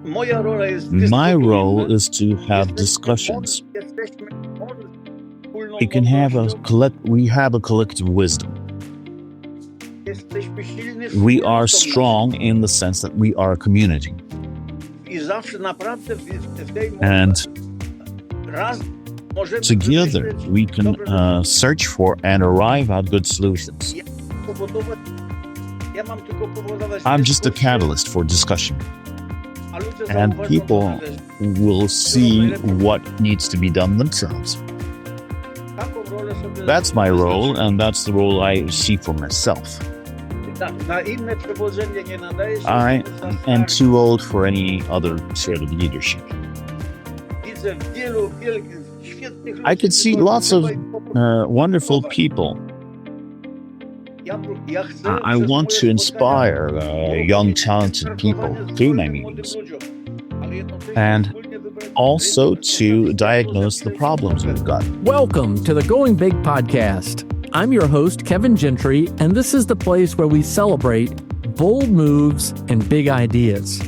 My role is to have discussions. We have a collective wisdom. We are strong in the sense that we are a community. And together we can search for and arrive at good solutions. I'm just a catalyst for discussion. And people will see what needs to be done themselves. That's my role, and that's the role I see for myself. I am too old for any other sort of leadership. I could see lots of wonderful people. I want to inspire young, talented people through my meetings, and also to diagnose the problems we've got. Welcome to the Going Big podcast. I'm your host, Kevin Gentry, and this is the place where we celebrate bold moves and big ideas.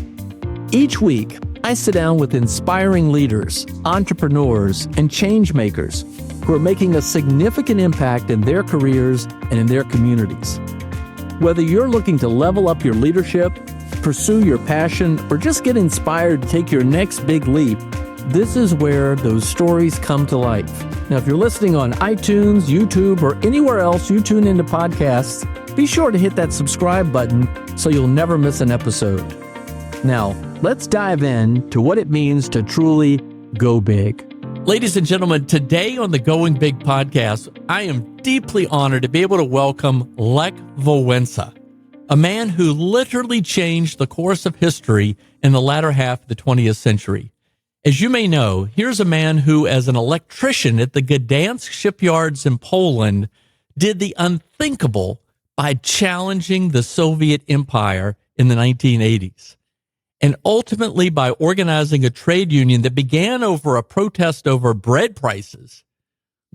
Each week, I sit down with inspiring leaders, entrepreneurs, and change makers who are making a significant impact in their careers and in their communities. Whether you're looking to level up your leadership, pursue your passion, or just get inspired to take your next big leap, this is where those stories come to life. Now, if you're listening on iTunes, YouTube, or anywhere else you tune into podcasts, be sure to hit that subscribe button so you'll never miss an episode. Now, let's dive in to what it means to truly go big. Ladies and gentlemen, today on the Going Big podcast, I am deeply honored to be able to welcome Lech Wałęsa, a man who literally changed the course of history in the latter half of the 20th century. As you may know, here's a man who, as an electrician at the Gdańsk shipyards in Poland, did the unthinkable by challenging the Soviet Empire in the 1980s. And ultimately by organizing a trade union that began over a protest over bread prices,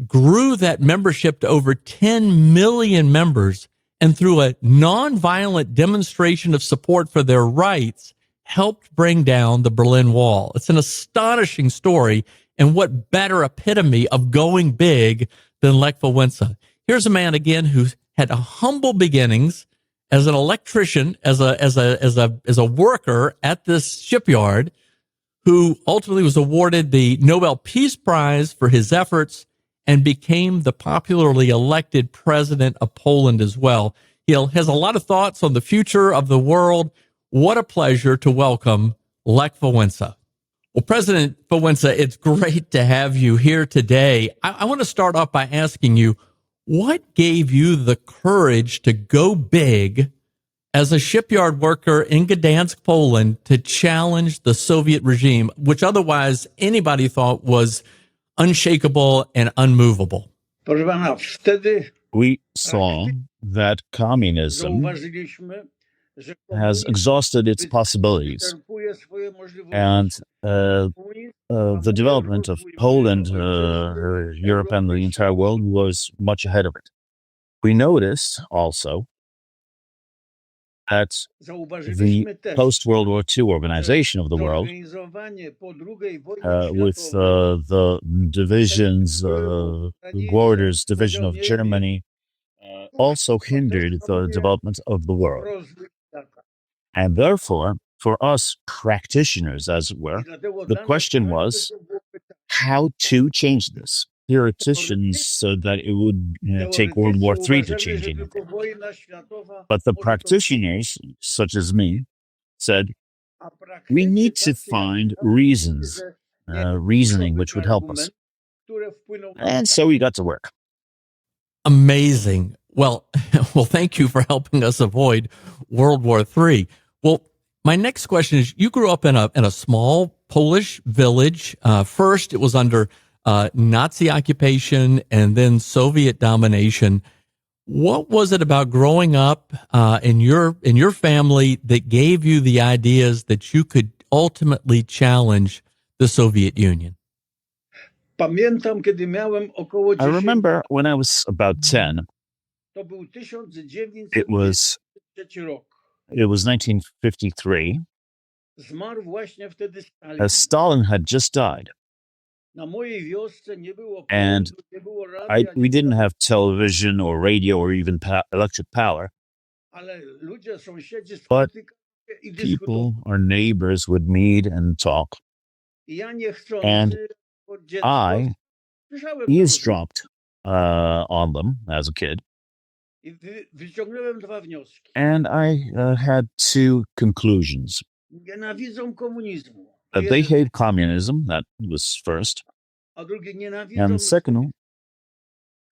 grew that membership to over 10 million members, and through a nonviolent demonstration of support for their rights, helped bring down the Berlin Wall. It's an astonishing story, and what better epitome of going big than Lech Wałęsa. Here's a man again who had humble beginnings as an electrician, as a worker at this shipyard, who ultimately was awarded the Nobel Peace Prize for his efforts and became the popularly elected president of Poland as well. He has a lot of thoughts on the future of the world. What a pleasure to welcome Lech Wałęsa. Well, President Wałęsa, it's great to have you here today. I want to start off by asking you, what gave you the courage to go big as a shipyard worker in Gdańsk, Poland, to challenge the Soviet regime, which otherwise anybody thought was unshakable and unmovable? We saw that communism has exhausted its possibilities, and the development of Poland, Europe, and the entire world was much ahead of it. We noticed also that the post-World War II organization of the world, with the divisions, Borders division of Germany, also hindered the development of the world. And therefore, for us practitioners, as it were, the question was how to change this. Theoreticians said that it would take World War III to change anything. But the practitioners, such as me, said, we need to find reasoning which would help us. And so we got to work. Amazing. Well, thank you for helping us avoid World War III. Well, my next question is, you grew up in a small Polish village. First, it was under Nazi occupation and then Soviet domination. What was it about growing up in your family that gave you the ideas that you could ultimately challenge the Soviet Union? I remember when I was about 10, it was 1953, Zmarł właśnie wtedy as Stalin had just died. Na mojej wiosce nie było And prądu, nie było radia, We didn't have television or radio or even electric power, ale ludzie, sąsiedzi but spotykali się i dyskutowali. people, our neighbors, would meet and talk. I ja And niechcący, jako dziecko, I słyszałem to eavesdropped on them as a kid, i wyciągnąłem dwa wnioski. and I had two conclusions. Nienawidzą komunizmu. That they hate communism, that was first, A drugie nienawidzą. and second,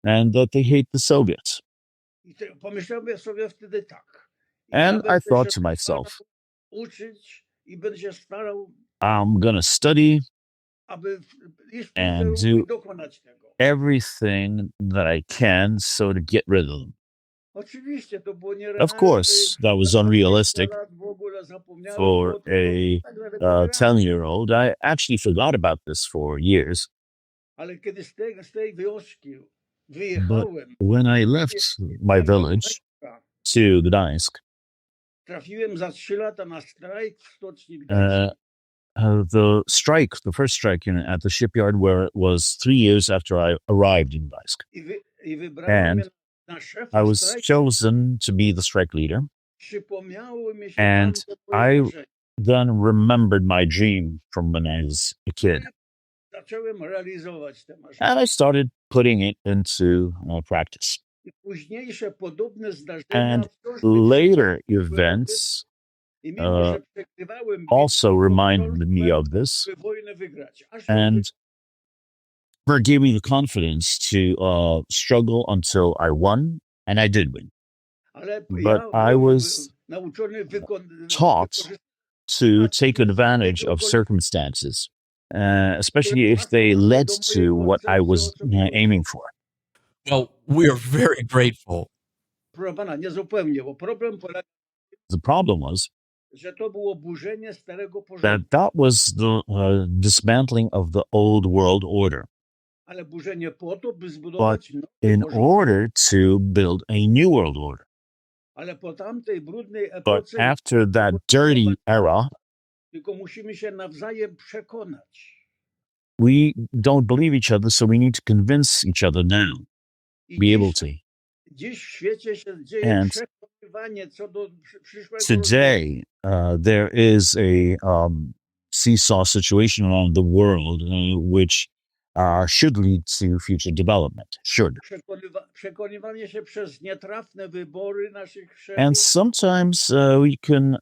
and that they hate the Soviets. I pomyślałem sobie wtedy tak. And Ja I thought się to myself, uczyć i będę się starał, I'm going to study aby iść w tym and kierunku do i dokonać tego. everything that I can so to get rid of them. Oczywiście to było nierealne. Of course, that was unrealistic for a 10-year-old. I actually forgot about this for years. Ale kiedy z tej wioski But wyjechałem, when I left my village to Gdańsk, trafiłem za 3 lata na strajk w stoczni uh, Gdańskiej. the first strike at the shipyard, where it was 3 years after I arrived in Gdańsk. I wybrano And mnie na szefa I was strajku. chosen to be the strike leader. Przypomniało mi się And tamte I marzenie. then remembered my dream from when I was a kid. Zacząłem realizować te And marzenia. I started putting it into practice. I późniejsze podobne zdarzenia And wciąż later events I mimo, że przegrywałem also bitwy, reminded me wciąż of this byłem wojnę wygrać. Aż and gave me the confidence to struggle until I won, and I did win. ale But ja I byłem was nauczony taught to take advantage of circumstances, especially if they led to what I was aiming for. Well, we are very grateful. Proszę pana, niezupełnie, bo problem polega, The problem was że to było burzenie starego porządku, that was the dismantling of the old world order, ale burzenie po to, by zbudować nowy in porządek. order to build a new world order. Ale po tamtej brudnej But epoce after that dirty era, tylko musimy się nawzajem przekonać. we don't believe each other, so we need to convince each other now, I be able to. dziś w świecie się dzieje And przekonywanie co do przyszłego today, there is a seesaw situation around the world which should lead to future development. Should. przekonywanie się przez nietrafne wybory naszych And szefów sometimes we can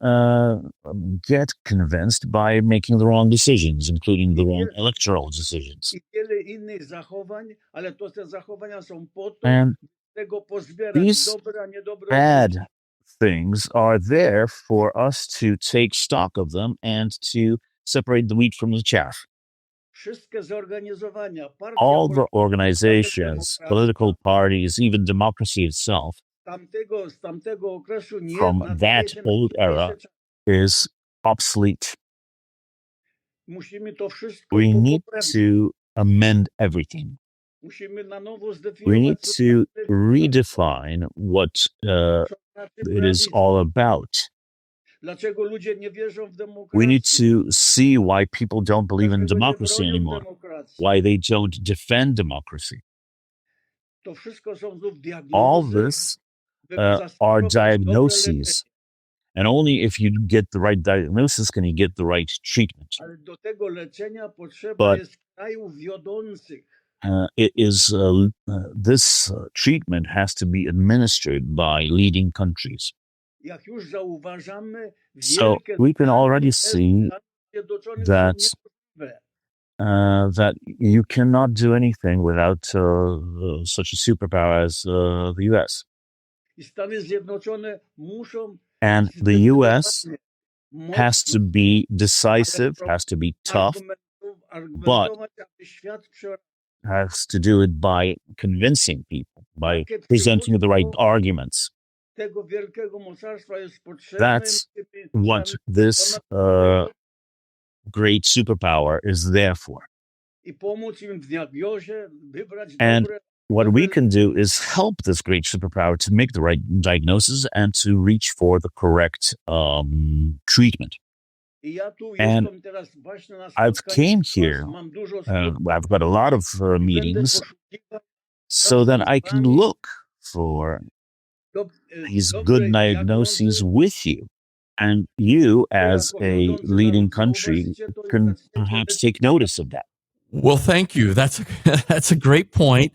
get convinced by making the wrong decisions, including the wrong electoral decisions. i wiele innych zachowań, ale to te zachowania są po to, And by tego pozbierać these dobre, a nie dobre bad uczucia. things are there for us to take stock of them and to separate the wheat from the chaff. Wszystkie zorganizowania, partia All the polityczna, organizations, political parties, even democracy itself, z tamtego okresu nie from nadaje that się na old era dzisiejsze czasy. is obsolete. Musimy to wszystko We need poprawić. to amend everything. Musimy na nowo We zdefiniować, need co to znaczy redefine what co znaczy it is pluralizm. all about. Dlaczego ludzie nie wierzą w We need demokrację? to see why people don't believe in Dlaczego nie democracy bronią anymore, demokracji? why they don't defend democracy. To wszystko są znów All diagnozy, this by are zastosować dobre diagnoses. leczenie. And only if you get the right diagnosis can you get the right treatment. Ale do tego leczenia potrzeba But jest krajów wiodących. This treatment has to be administered by leading countries. Jak już zauważamy, So wielkie we can zmiany already see Stanów Zjednoczonych that są niemożliwe. that you cannot do anything without such a superpower as the U.S. I Stany Zjednoczone muszą And the U.S. zdecydowanie has to mocno be decisive, has to be tough, argumentować, aby świat has to do it by convincing people, by Takie presenting the right przywództwo arguments. tego wielkiego mocarstwa jest potrzebne. That's what this great superpower is there for. I pomóc im w diagnozie, wybrać And dobre. what we can do is help this great superpower to make the right diagnosis and to reach for the correct treatment. I ja tu And jestem teraz właśnie na I've spotkaniu came z here. was, mam dużo I've got a lot of będę meetings poszukiwał so that I can wami look for these good dobrej diagnoses diagnozy, with you. And you, bo as jako a rządzący leading naród country, zauważycie to i can zaczniecie perhaps take notice of that. Well, thank you. That's a great point.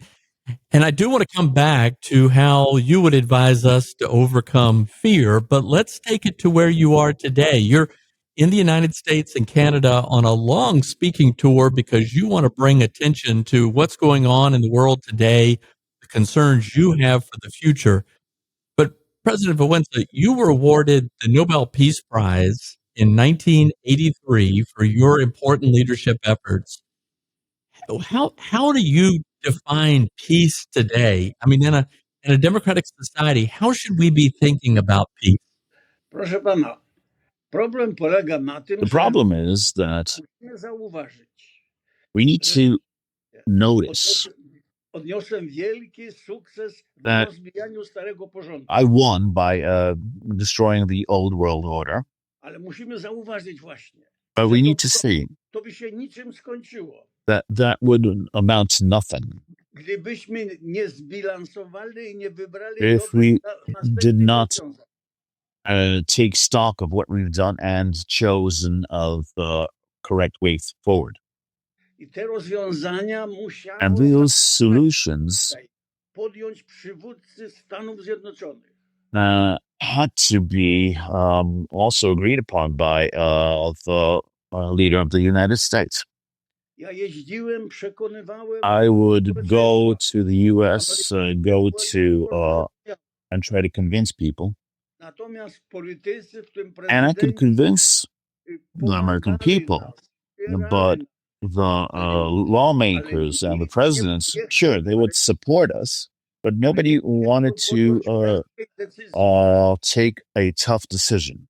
And I do want to come back to how you would advise us to overcome fear, but let's take it to where you are today. You're in the United States and Canada on a long speaking tour because you want to bring attention to what's going on in the world today, the concerns you have for the future. But President Wałęsa, you were awarded the Nobel Peace Prize in 1983 for your important leadership efforts. How do you define peace today? I mean, in a democratic society, how should we be thinking about peace? Proszę pana, problem polega na tym, The że problem is that musimy zauważyć, we need że to notice odniosłem wielki sukces w that rozbijaniu starego porządku. I won by destroying the old world order, Ale musimy zauważyć właśnie, but że we need to see to by się niczym skończyło. that would amount to nothing Gdybyśmy nie zbilansowali i nie wybrali if dobrych we następnych did not rozwiązań. take stock of what we've done and chosen of the correct way forward. I te rozwiązania And musiało those solutions podjąć przywódcy Stanów Zjednoczonych. had to be also agreed upon by the leader of the United States. Ja jeździłem, przekonywałem I would go to the U.S., go to and try to convince people, Natomiast politycy, w tym and I could prezydenci, convince the American pomagali people, nas, but wspierali the lawmakers and the presidents, sure, they would support us, but nobody wanted to take a tough decision.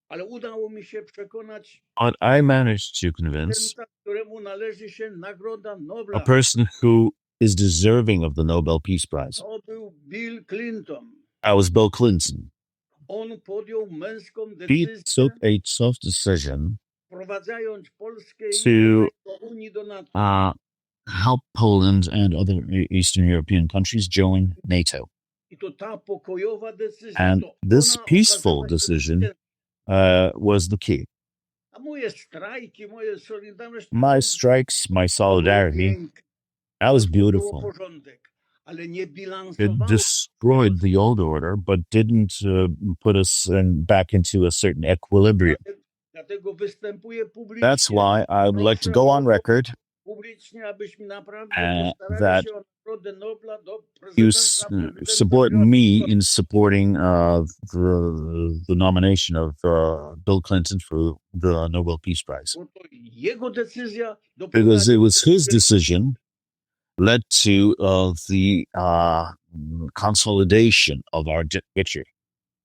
Ale udało mi się przekonać But I managed to convince prezydenta, któremu należy się Nagroda a Nobla. person who is deserving of the Nobel Peace Prize. To był Bill Clinton. I was Bill Clinton. On podjął męską He decyzję, took a tough decision wprowadzając Polskę to do Unii, do NATO. help Poland and other Eastern European countries join NATO. I to ta pokojowa decyzja, And to this ona peaceful okazała się decision zwycięstwem. was the key. A moje strajki, moje solidarność, My strikes, my to było solidarity, piękne, that was to było beautiful. porządek, ale nie It bilansowało. destroyed the old order, but didn't put us back into a certain equilibrium. Dlatego występuję That's publicznie. why I would like to go on record Publicznie, abyśmy naprawdę that postarali się o Nagrodę Nobla do you prezydenta support me in supporting the nomination of Bill Clinton for the Nobel Peace Prize. Bo to jego decyzja Because it was his decision led to the consolidation of our victory.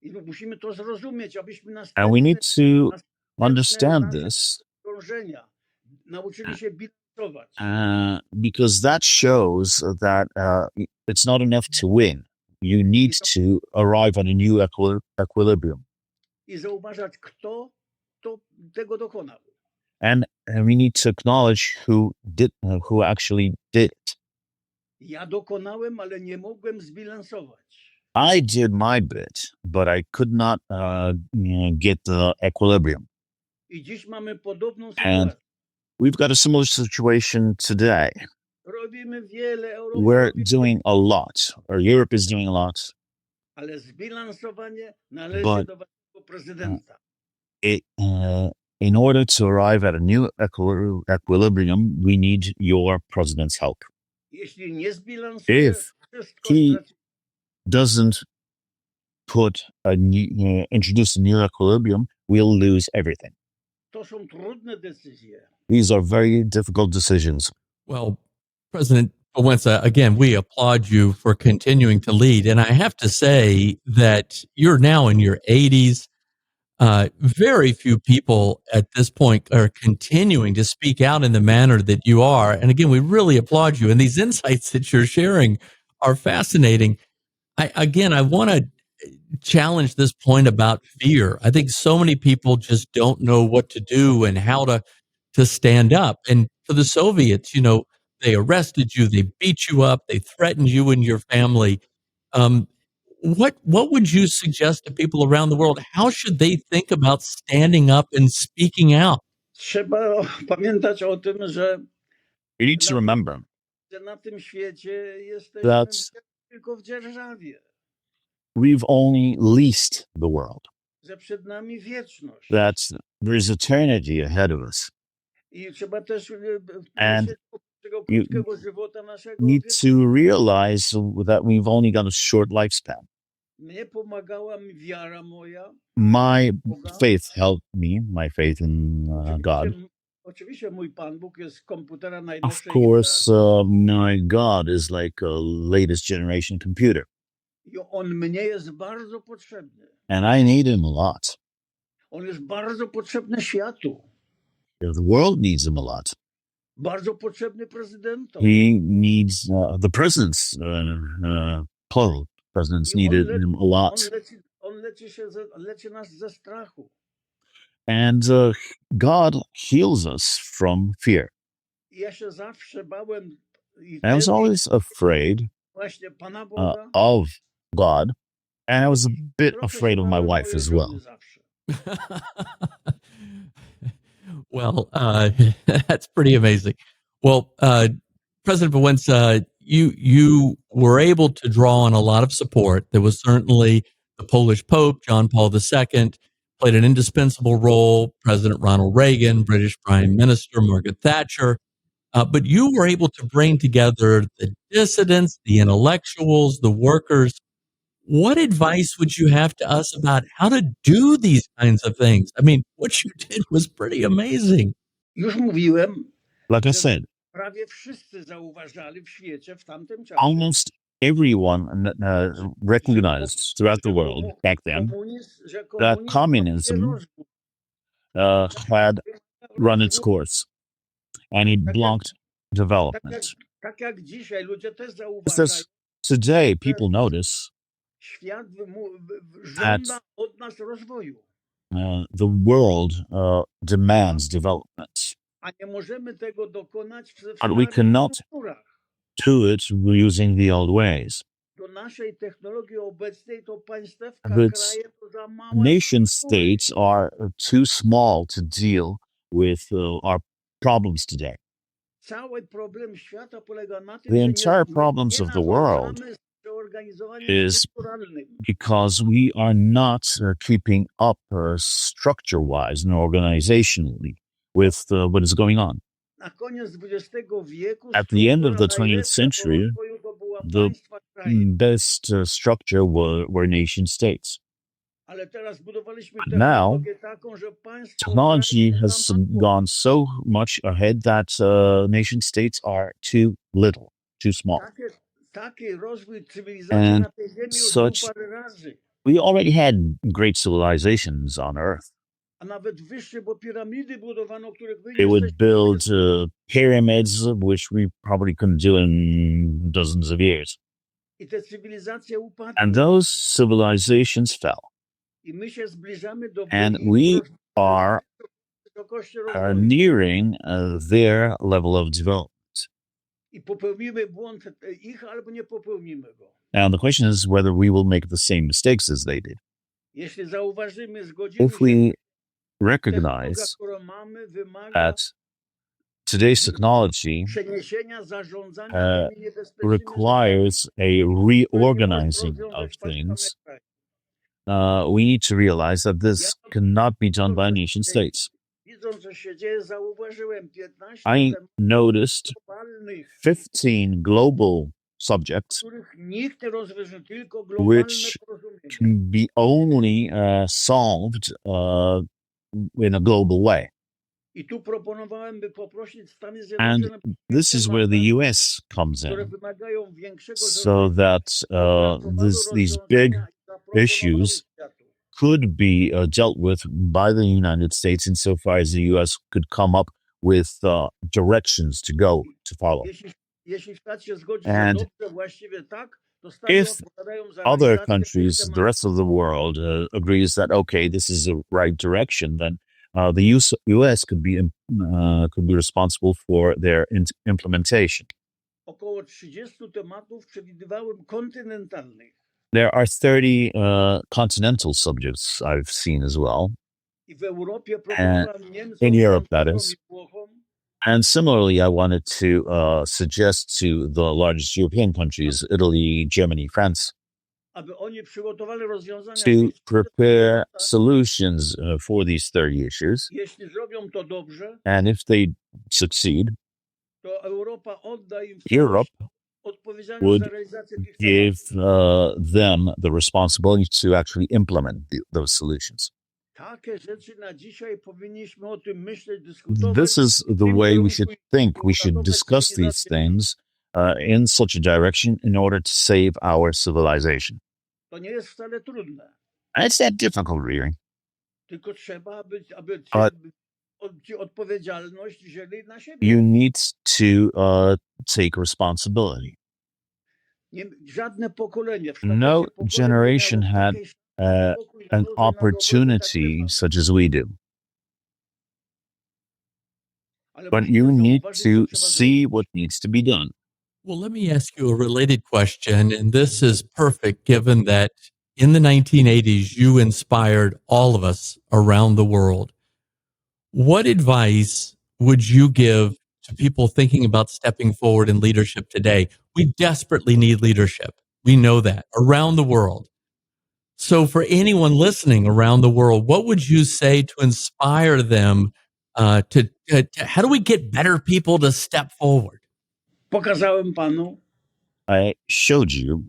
I musimy to zrozumieć, abyśmy And we need to understand nasze this dążenia nauczyli się bilansować. because that shows that it's not enough to win. You need to arrive at a new equilibrium. I zauważać, kto tego dokonał. And we need to acknowledge who actually did it. Ja dokonałem, ale nie mogłem zbilansować. I did my bit, but I could not get the equilibrium. I dziś mamy podobną And sytuację. we've got a similar situation today. Robimy wiele, Europa We're robi, doing a lot, or Europe is doing a lot. ale zbilansowanie należy But- do waszego prezydenta. In order to arrive at a new equilibrium, we need your president's help. Jeśli nie zbilansuje, If wszystko he- straci. Doesn't introduce a new equilibrium, we'll lose everything. To są trudne decyzje. These are very difficult decisions. Well, President Wałęsa, again, we applaud you for continuing to lead. And I have to say that you're now in your 80s. Very few people at this point are continuing to speak out in the manner that you are. And again, we really applaud you. And these insights that you're sharing are fascinating. I want to challenge this point about fear. I think so many people just don't know what to do and how to stand up. And for the Soviets, they arrested you, they beat you up, they threatened you and your family. Um, what would you suggest to people around the world? How should they think about standing up and speaking out? Trzeba pamiętać o tym, You need to na, remember że na tym świecie jesteśmy that tylko w dzierżawie, we've only leased the world, że przed nami wieczność. that there's eternity ahead of us. I trzeba też And myśleć o tego you krótkiego żywota naszego. need to realize that we've only got a short lifespan. Mnie pomagała mi wiara moja. My Boga. faith helped me, my faith in God. Oczywiście mój Pan Bóg jest komputera Of najnowszej course, my God is like a latest generation computer, I on mnie jest bardzo potrzebny. and I need him a lot. On jest bardzo potrzebny światu. The world needs him a lot. Bardzo potrzebny prezydentom. He needs the presidents. Plural presidents needed him a lot, On leczy nas ze strachu. and God heals us from fear. I ja się zawsze bałem. I I was always afraid właśnie Pana Boga. of God, and I was a bit Trochę się afraid of my bałem wife mojej as żony well. zawsze. Well, that's pretty amazing. Well, President Wałęsa, you were able to draw on a lot of support. There was certainly the Polish Pope, John Paul II, played an indispensable role, President Ronald Reagan, British Prime Minister Margaret Thatcher. But you were able to bring together the dissidents, the intellectuals, the workers. What advice would you have to us about how to do these kinds of things? I mean, what you did was pretty amazing. Już mówiłem, Like I said, prawie wszyscy zauważali w świecie w tamtym czasie. almost everyone recognized throughout the world back then that communism had run its course, and it blocked development. Tak jak dzisiaj ludzie też Just zauważają, as today people notice świat żąda od nas rozwoju. The world demands development, A nie możemy tego dokonać w but we cannot strukturach. do it using the old ways. Do naszej technologii obecnej to państewka, But kraje to za małe nation struktury. states are too small to deal with our problems today. Cały problem świata polega na tym, The że entire problems nie of the world nadążamy z przeorganizowaniem is strukturalnym. because we are not keeping up structure-wise and organizationally with what is going on. Na koniec XX wieku At the end of the struktura 20th najlepsza century, po rozwoju to była the państwa, kraje. best structure were nation states. Ale teraz budowaliśmy But now, technologię taką, że państwo technology kraje has zapadło. gone so much ahead that nation states are too little, too small. Taki rozwój cywilizacji And na tej ziemi już such- był parę razy. We already had great civilizations on Earth. A nawet wyższe, bo piramidy budowano, których wy They would jesteście build pyramids, which we probably couldn't do in dozens of years. I te cywilizacje upadły. And those civilizations fell. I my się zbliżamy do And ich we are wysokości are rozwoju. nearing their level of development. I popełnimy błąd ich, albo nie popełnimy go. Now, the question is whether we will make the same mistakes as they did. Jeśli zauważymy, zgodzimy If się, we technologia, recognize którą mamy, wymaga that today's technology przeniesienia zarządzania tymi niebezpiecznymi requires a reorganizing of things, we need to realize that this cannot be done by nation states. Widząc, co się dzieje, zauważyłem 15 I tematów noticed globalnych, 15 global subjects których nikt nie rozwiąże, tylko globalne which porozumienie. can be only solved in a global way. I tu proponowałem, by poprosić Stany And Zjednoczone, this is where the US comes które in, wymagają większego so that these big issues could be dealt with by the United States insofar as the US could come up with directions to go to follow. Jeśli świat się zgodzi, And że dobrze, właściwie tak, If other countries, the rest of the world, agrees that okay, this is the right direction, then the U.S. could be responsible for their implementation. Około 30 tematów przewidywałem kontynentalnych. There are 30 continental subjects I've seen as well. I w Europie proponowałem Niemcom, In Europe, that Francuzom is. i Włochom, And similarly, I wanted to suggest to the largest European countries, Italy, Germany, France, aby oni przygotowali rozwiązania w to tych 30 prepare tematach. solutions for these 30 issues. Jeśli zrobią to dobrze, And if they succeed, to Europa odda im w Europe całości odpowiedzialność would za realizację tych give tematów. them the responsibility to actually implement those solutions. Takie rzeczy na dzisiaj powinniśmy o tym myśleć, dyskutować. This is the way we should think. We should discuss these things in such a direction in order to save our civilization. To nie jest wcale trudne, And it's not difficult, really. tylko trzeba, aby ci odpowiedzialność wzięli na siebie. You need to take responsibility. Żadne pokolenie w No sztafecie pokoleń generation nie miało had takiej szansy pokój an narodowy, opportunity tak such as we do. Ale But musimy you need zauważyć, to co trzeba see zrobić. what needs to be done. Well, let me ask you a related question, and this is perfect given that in the 1980s, you inspired all of us around the world. What advice would you give to people thinking about stepping forward in leadership today? We desperately need leadership. We know that around the world. So for anyone listening around the world, what would you say to inspire them to how do we get better people to step forward? Pokazałem panu, I showed you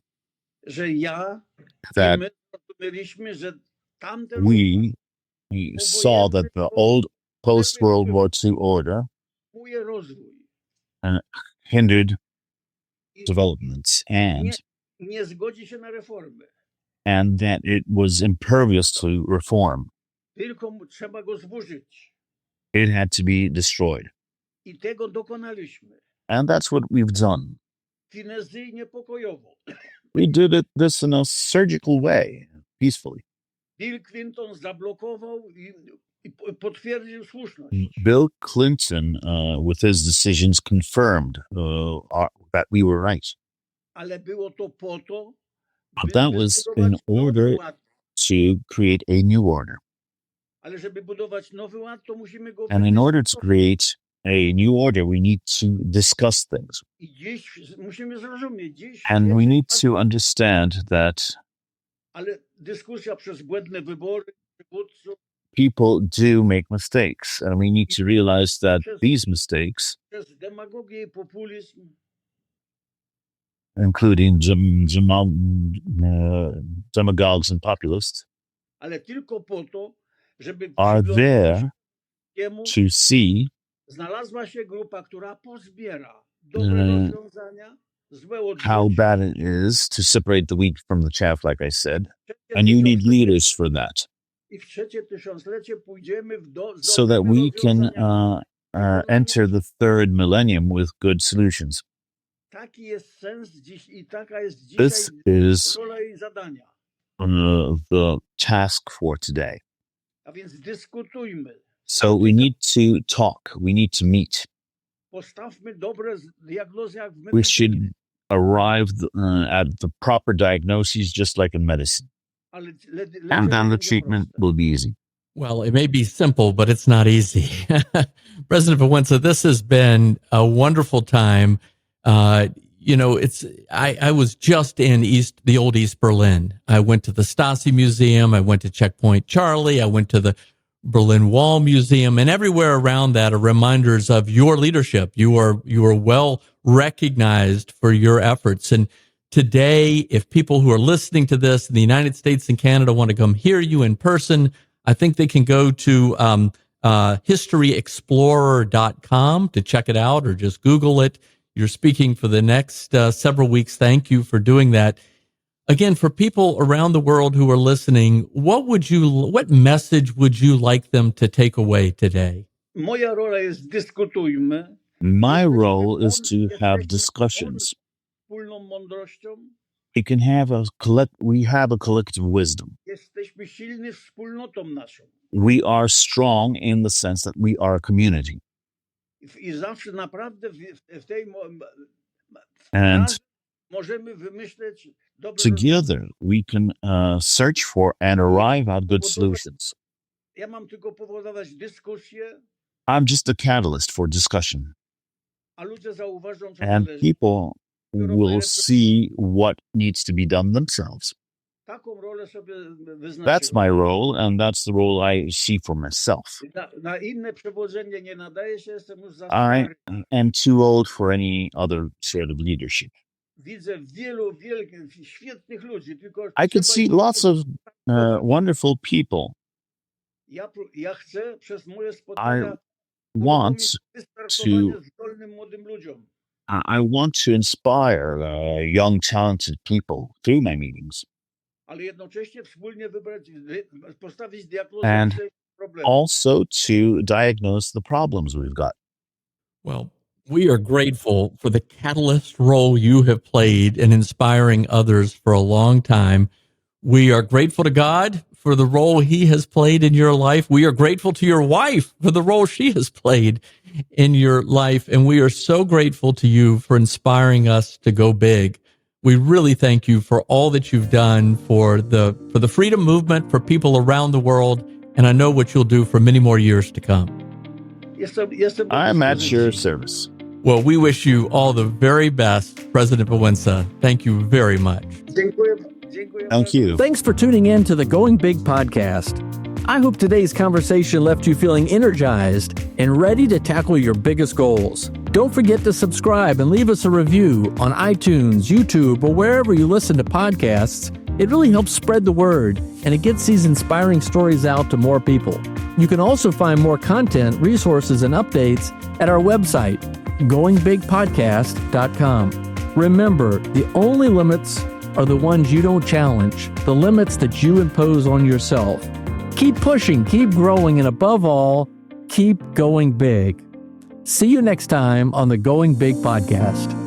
że ja i that my rozumieliśmy, że tamte we saw that the old post-World War II order blokuje rozwój hindered i development nie zgodzi się na reformy. and that it was impervious to reform. Tylko trzeba go zburzyć. It had to be destroyed. I tego dokonaliśmy. And that's what we've done. Finezyjnie, pokojowo. We did this in a surgical way, peacefully. Bill Clinton zablokował i potwierdził słuszność. Bill Clinton, with his decisions, confirmed that we were right. Ale było to po to, But that was in order to create a new order. Ale żeby budować nowy ład, to musimy go And in order to create a new order, we need to discuss things. I dziś musimy zrozumieć. And we need to understand that Ale dyskusja przez błędne wybory przywódców, people do make mistakes. And we need to realize that these mistakes, przez demagogię i populizm, including demagogues and populists, ale tylko po to, żeby are there temu to see znalazła się grupa, która pozbiera dobre rozwiązania, złe how odrzuci. bad it is to separate the wheat from the chaff, like I said. And you need leaders for that, I w trzecie tysiąclecie pójdziemy so that we can enter the third millennium with good solutions. Taki jest sens dziś i taka jest This dzisiaj is rola i zadania. the task for today. A więc dyskutujmy. So we need to talk. We need to meet. Postawmy dobre diagnozy jak w We medycynie. should arrive at the proper diagnoses, just like in medicine. Ale And then the będzie treatment proste. will be easy. Well, it may be simple, but it's not easy. President Wałęsa, this has been a wonderful time. I was just in the old East Berlin. I went to the Stasi Museum. I went to Checkpoint Charlie. I went to the Berlin Wall Museum, and everywhere around that are reminders of your leadership. You are well recognized for your efforts. And today, if people who are listening to this in the United States and Canada want to come hear you in person, I think they can go to historyexplorer.com to check it out, or just Google it. You're speaking for the next several weeks. Thank you for doing that. Again, for people around the world who are listening, what message would you like them to take away today? Moja rola jest dyskutujmy. My role is to have discussions. Wspólną mądrością. we have a collective wisdom. Jesteśmy silni wspólnotą naszą. We are strong in the sense that we are a community. I zawsze naprawdę w tej And możemy wymyśleć dobre together we can search for and arrive at good solutions. Ja mam tylko powodować dyskusję, I'm just a catalyst for discussion. a ludzie zauważą, co And należy. people will see what needs to be done themselves. Taką rolę sobie That's wyznaczyłem. my role, and that's the role I see for myself. Na inne przewodzenie nie nadaje się, jestem już za I stary. am too old for any other sort of leadership. Widzę wielu wielkich, świetnych ludzi, tylko I could see lots of wonderful people. Ja chcę przez moje spotkania Want wystartowanie zdolnym młodym ludziom. I want to inspire young, talented people through my meetings, Ale jednocześnie wspólnie postawić diagnozę and problemu. also to diagnose the problems we've got. Well, we are grateful for the catalyst role you have played in inspiring others for a long time. We are grateful to God for the role he has played in your life. We are grateful to your wife for the role she has played in your life. And we are so grateful to you for inspiring us to go big. We really thank you for all that you've done for the freedom movement, for people around the world. And I know what you'll do for many more years to come. I'm at your service. Well, we wish you all the very best, President Wałęsa. Thank you very much. Dziękuję Thank you. Thanks for tuning in to the Going Big podcast. I hope today's conversation left you feeling energized and ready to tackle your biggest goals. Don't forget to subscribe and leave us a review on iTunes, YouTube, or wherever you listen to podcasts. It really helps spread the word, and it gets these inspiring stories out to more people. You can also find more content, resources, and updates at our website, goingbigpodcast.com. Remember, the only limits are the ones you don't challenge, the limits that you impose on yourself. Keep pushing, keep growing, and above all, keep going big. See you next time on the Going Big podcast.